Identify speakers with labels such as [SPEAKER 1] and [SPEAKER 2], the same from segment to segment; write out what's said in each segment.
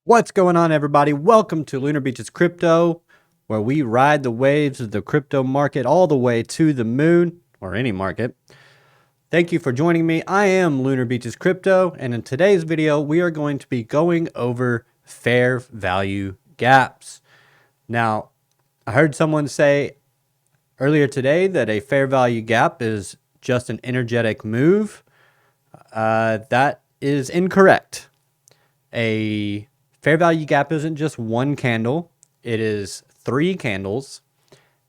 [SPEAKER 1] What's going on, everybody? Welcome to Lunar Beaches Crypto, where we ride the waves of the crypto market all the way to the moon, or any market. Thank you for joining me. I am Lunar Beaches Crypto, and in today's video, we are going to be going over fair value gaps. Now, I heard someone say earlier today that a fair value gap is just an energetic move. That is incorrect. A fair value gap isn't just one candle, it is 3 candles,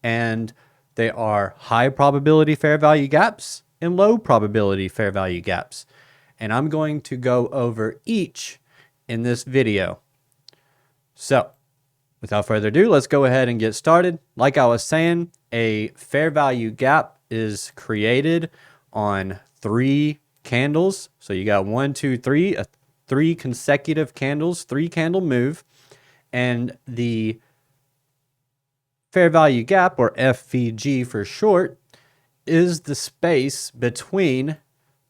[SPEAKER 1] and they are high probability fair value gaps and low probability fair value gaps. And I'm going to go over each in this video. So, without further ado, let's go ahead and get started. Like I was saying, a fair value gap is created on 3 candles. So you got 1, 2, 3, 3 consecutive candles, 3 candle move, and the fair value gap, or FVG for short, is the space between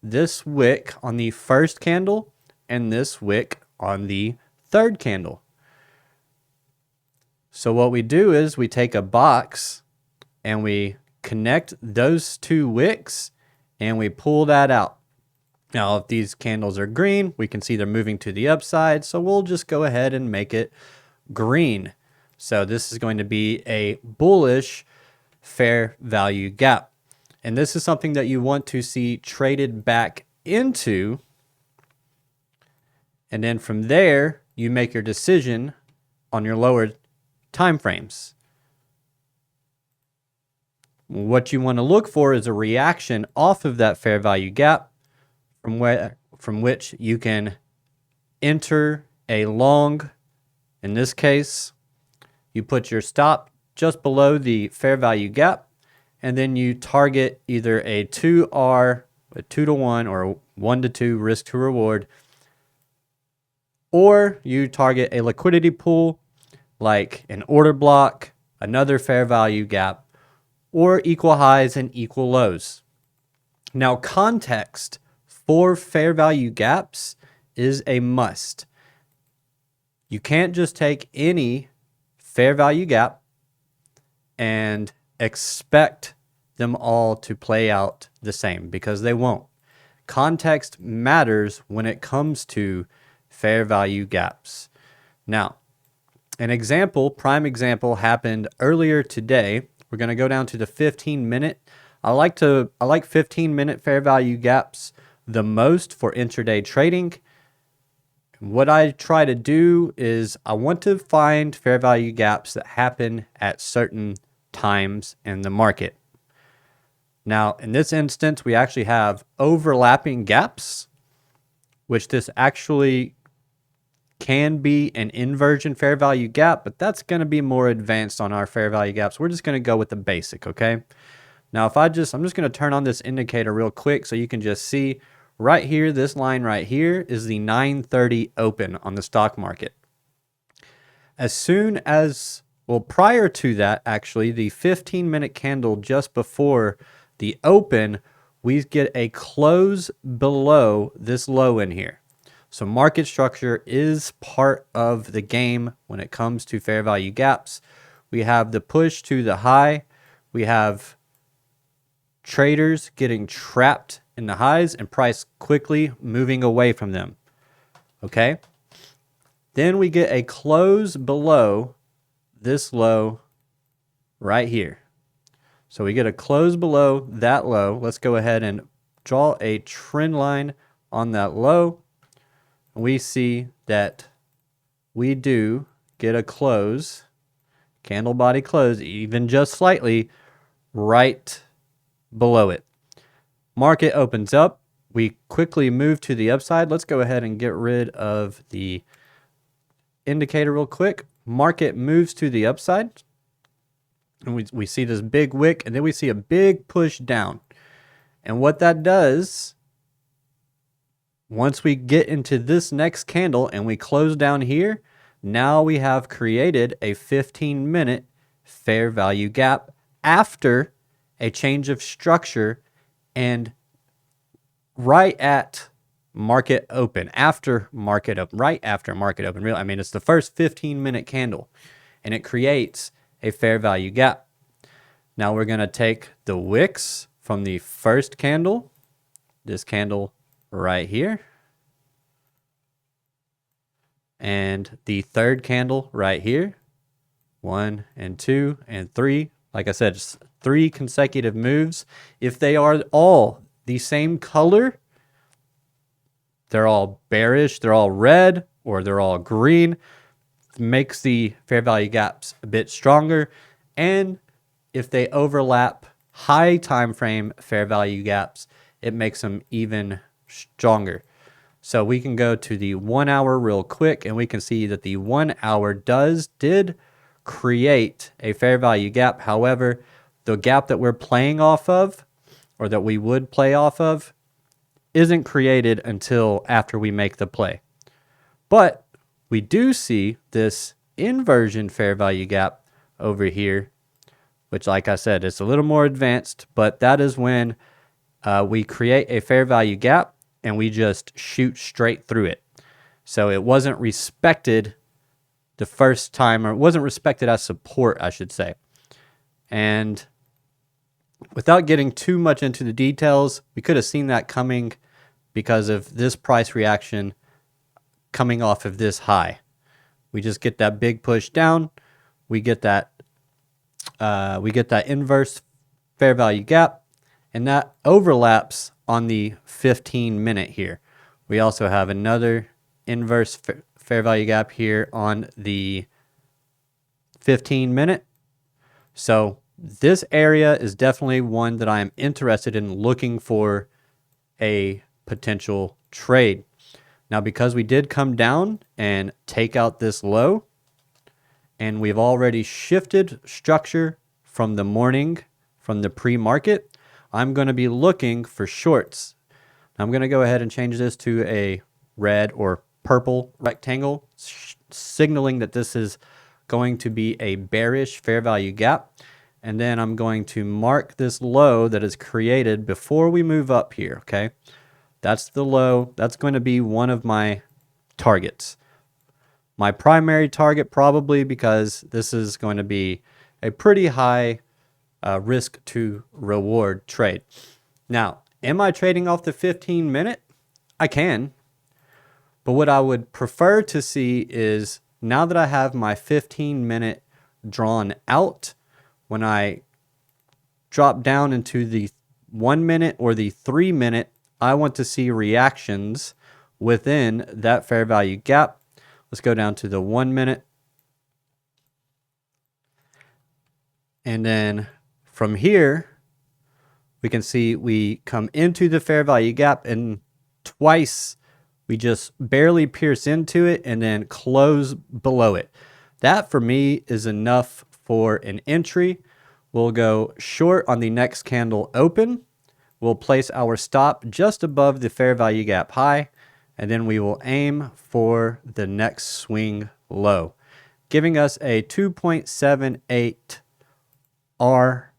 [SPEAKER 1] this wick on the first candle and this wick on the third candle. So what we do is we take a box and we connect those 2 wicks and we pull that out. Now, if these candles are green, we can see they're moving to the upside, so we'll just go ahead and make it green. So this is going to be a bullish fair value gap. And this is something that you want to see traded back into. And then from there, you make your decision on your lower time frames. What you want to look for is a reaction off of that fair value gap, from which you can enter a long. In this case, you put your stop just below the fair value gap, and then you target either a 2R, a 2-to-1, or 1-to-2 risk to reward, or you target a liquidity pool like an order block, another fair value gap, or equal highs and equal lows. Now, context for fair value gaps is a must. You can't just take any fair value gap and expect them all to play out the same, because they won't. Context matters when it comes to fair value gaps. Now, prime example happened earlier today. We're going to go down to the 15-minute. I like 15-minute fair value gaps the most for intraday trading. What I try to do is I want to find fair value gaps that happen at certain times in the market. Now, in this instance, we actually have overlapping gaps, which this actually can be an inversion fair value gap, but that's going to be more advanced on our fair value gaps. We're just going to go with the basic, okay? Now, I'm just going to turn on this indicator real quick so you can just see right here, this line right here is the 9:30 open on the stock market. As soon as, well, prior to that, actually, the 15-minute candle just before the open, we get a close below this low in here. So market structure is part of the game when it comes to fair value gaps. We have the push to the high. We have traders getting trapped in the highs and price quickly moving away from them. Okay? Then we get a close below this low right here. So we get a close below that low. Let's go ahead and draw a trend line on that low. We see that we do get a close, candle body close, even just slightly, right below it. Market opens up. We quickly move to the upside. Let's go ahead and get rid of the indicator real quick. Market moves to the upside. And we see this big wick, and then we see a big push down. And what that does, once we get into this next candle and we close down here, now we have created a 15-minute fair value gap after a change of structure, and right at market open, after market open, right after market open. Really, I mean, it's the first 15-minute candle, and it creates a fair value gap. Now we're going to take the wicks from the first candle, this candle right here, and the third candle right here, 1 and 2 and 3. Like I said, just 3 consecutive moves. If they are all the same color, they're all bearish, they're all red, or they're all green, it makes the fair value gaps a bit stronger. And if they overlap high time frame fair value gaps, it makes them even stronger. So we can go to the 1 hour real quick, and we can see that the 1 hour did create a fair value gap. However, the gap that we're playing off of, or that we would play off of, isn't created until after we make the play. But we do see this inversion fair value gap over here, which, like I said, is a little more advanced, but that is when we create a fair value gap and we just shoot straight through it. So it wasn't respected the first time, or it wasn't respected as support, I should say. And without getting too much into the details, we could have seen that coming because of this price reaction coming off of this high. We just get that big push down. We get that inverse fair value gap, and that overlaps on the 15-minute here. We also have another inverse fair value gap here on the 15-minute. So this area is definitely one that I am interested in looking for a potential trade. Now, because we did come down and take out this low, and we've already shifted structure from the morning, from the pre-market, I'm going to be looking for shorts. I'm going to go ahead and change this to a red or purple rectangle, signaling that this is going to be a bearish fair value gap. And then I'm going to mark this low that is created before we move up here, okay? That's the low. That's going to be one of my targets. My primary target, probably, because this is going to be a pretty high risk to reward trade. Now, am I trading off the 15-minute? I can. But what I would prefer to see is, now that I have my 15-minute drawn out, when I drop down into the 1 minute or the 3 minute, I want to see reactions within that fair value gap. Let's go down to the 1 minute. And then from here, we can see we come into the fair value gap, and twice we just barely pierce into it and then close below it. That for me is enough for an entry. We'll go short on the next candle open. We'll place our stop just above the fair value gap high, and then we will aim for the next swing low, giving us a 2.78 R,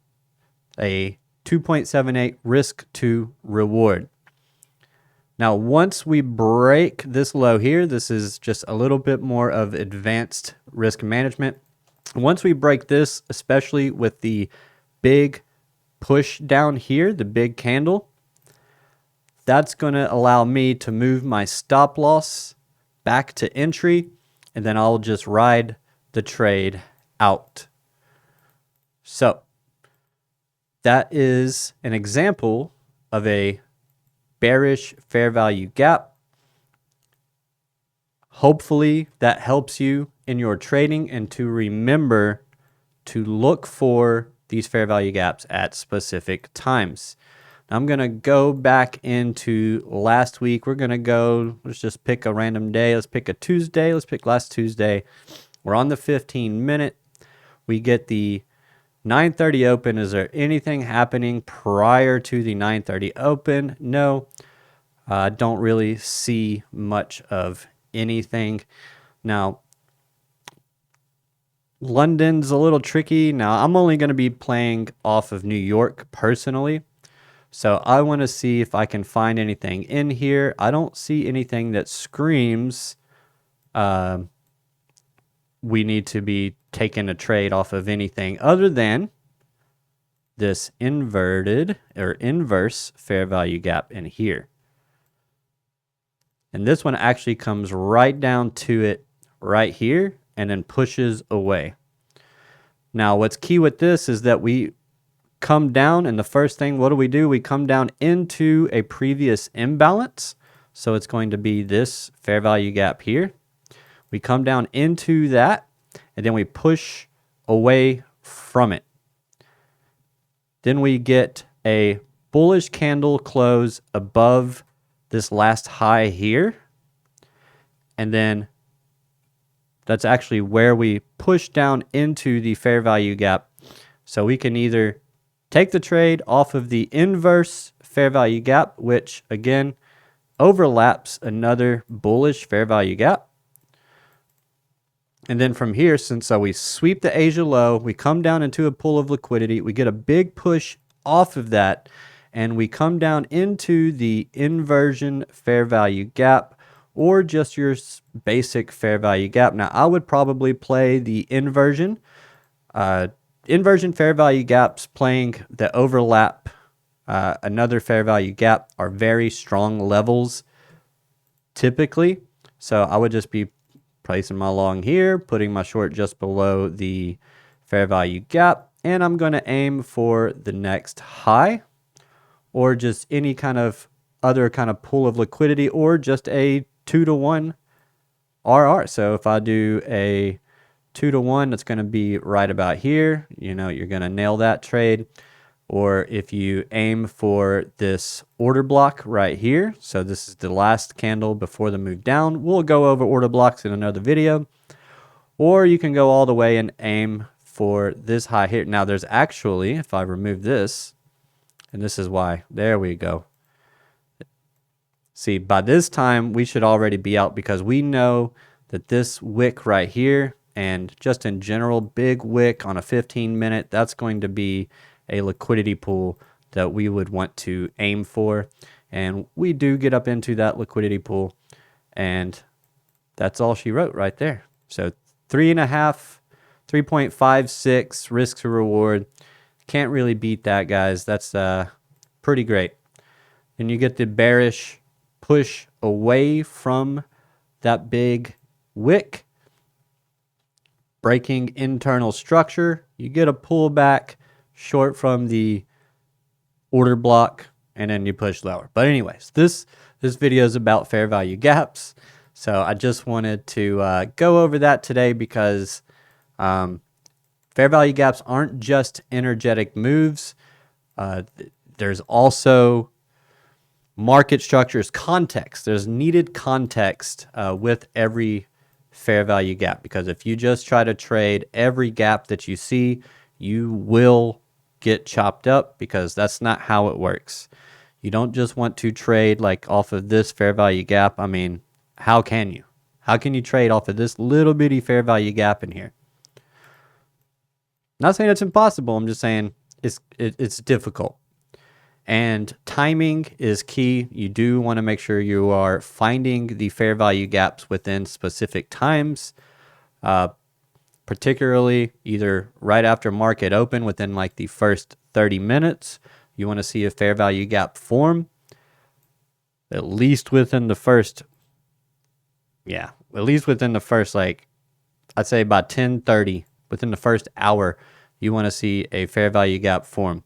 [SPEAKER 1] a 2.78 risk to reward. Now, once we break this low here, this is just a little bit more of advanced risk management. Once we break this, especially with the big push down here, the big candle, that's going to allow me to move my stop loss back to entry, and then I'll just ride the trade out. So that is an example of a bearish fair value gap. Hopefully that helps you in your trading, and to remember to look for these fair value gaps at specific times. Now I'm going to go back into last week. We're going to go, let's just pick a random day. Let's pick a Tuesday. Let's pick last Tuesday. We're on the 15-minute. We get the 9:30 open. Is there anything happening prior to the 9:30 open? No. I don't really see much of anything. Now, London's a little tricky. Now, I'm only going to be playing off of New York personally. So I want to see if I can find anything in here. I don't see anything that screams we need to be taking a trade off of anything other than this inverted or inverse fair value gap in here. And this one actually comes right down to it right here and then pushes away. Now, what's key with this is that we come down, and the first thing, what do? We come down into a previous imbalance. So it's going to be this fair value gap here. We come down into that, and then we push away from it. Then we get a bullish candle close above this last high here. And then that's actually where we push down into the fair value gap. So we can either take the trade off of the inverse fair value gap, which again overlaps another bullish fair value gap. And then from here, since we sweep the Asia low, we come down into a pool of liquidity. We get a big push off of that, and we come down into the inversion fair value gap, or just your basic fair value gap. Now, I would probably play the inversion. Inversion fair value gaps playing the overlap, another fair value gap, are very strong levels typically. So I would just be placing my long here, putting my short just below the fair value gap, and I'm going to aim for the next high, or just any kind of other kind of pool of liquidity, or just a 2-to-1 RR. So if I do a 2-to-1, that's going to be right about here. You know, you're going to nail that trade. Or if you aim for this order block right here, so this is the last candle before the move down. We'll go over order blocks in another video. Or you can go all the way and aim for this high here. Now there's actually, if I remove this, and this is why, there we go. See, by this time we should already be out, because we know that this wick right here, and just in general, big wick on a 15-minute, that's going to be a liquidity pool that we would want to aim for. And we do get up into that liquidity pool, and that's all she wrote right there. So 3.5, 3.56 risk to reward. Can't really beat that, guys. That's pretty great. And you get the bearish push away from that big wick, breaking internal structure. You get a pullback short from the order block, and then you push lower. But anyways, this video is about fair value gaps. So I just wanted to go over that today, because fair value gaps aren't just energetic moves. There's also market structures, context. There's needed context with every fair value gap, because if you just try to trade every gap that you see, you will get chopped up, because that's not how it works. You don't just want to trade like off of this fair value gap. I mean, how can you? How can you trade off of this little bitty fair value gap in here? Not saying it's impossible. I'm just saying it's difficult. And timing is key. You do want to make sure you are finding the fair value gaps within specific times, particularly either right after market open, within like the first 30 minutes. You want to see a fair value gap form, at least within the first, like, I'd say about 10:30, within the first hour, you want to see a fair value gap form.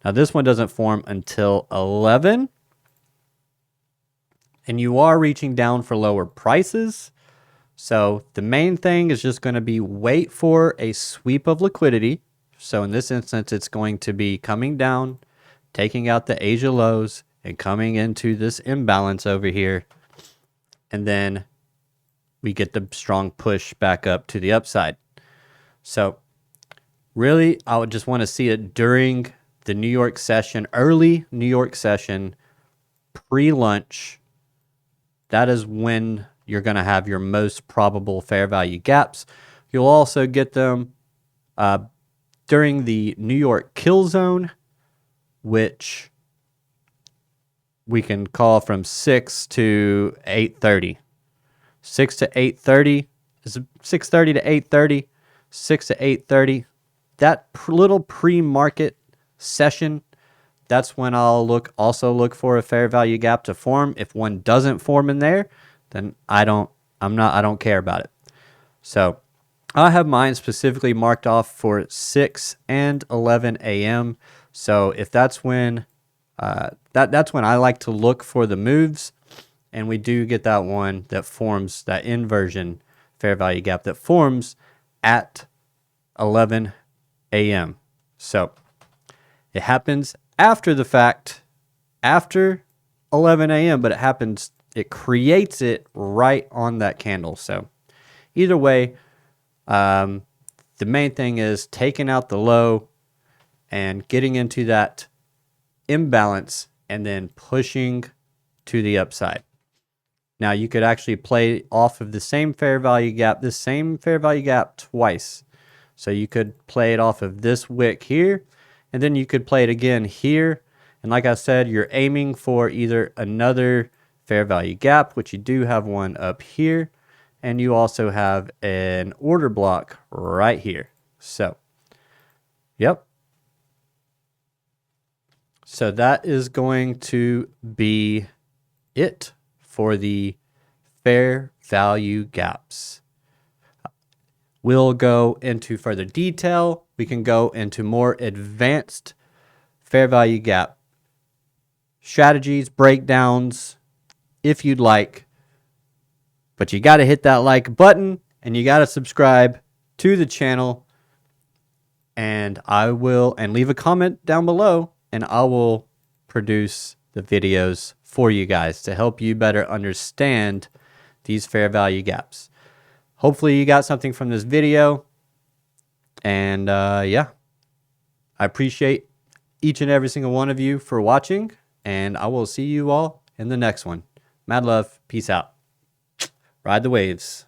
[SPEAKER 1] Now this one doesn't form until 11, and you are reaching down for lower prices. So the main thing is just going to be wait for a sweep of liquidity. So in this instance, it's going to be coming down, taking out the Asia lows, and coming into this imbalance over here. And then we get the strong push back up to the upside. So really, I would just want to see it during the New York session, early New York session, pre-lunch. That is when you're going to have your most probable fair value gaps. You'll also get them during the New York kill zone, which we can call from 6 to 8:30. 6 to 8:30 is 6:30 to 8:30, 6 to 8:30. That little pre-market session, that's when I'll also look for a fair value gap to form. If one doesn't form in there, then I don't care about it. So I have mine specifically marked off for 6 and 11 a.m. So if that's when that's when I like to look for the moves, and we do get that one that forms that inversion fair value gap that forms at 11 a.m. So it happens after the fact, after 11 a.m., but it creates it right on that candle. So either way, the main thing is taking out the low and getting into that imbalance and then pushing to the upside. Now you could actually play off of the same fair value gap, twice. So you could play it off of this wick here, and then you could play it again here. And like I said, you're aiming for either another fair value gap, which you do have one up here, and you also have an order block right here. So, yep. So that is going to be it for the fair value gaps. We'll go into further detail. We can go into more advanced fair value gap strategies, breakdowns, if you'd like. But you got to hit that like button and you got to subscribe to the channel. And leave a comment down below, and I will produce the videos for you guys to help you better understand these fair value gaps. Hopefully you got something from this video. And yeah, I appreciate each and every single one of you for watching, and I will see you all in the next one. Mad love. Peace out. Ride the waves.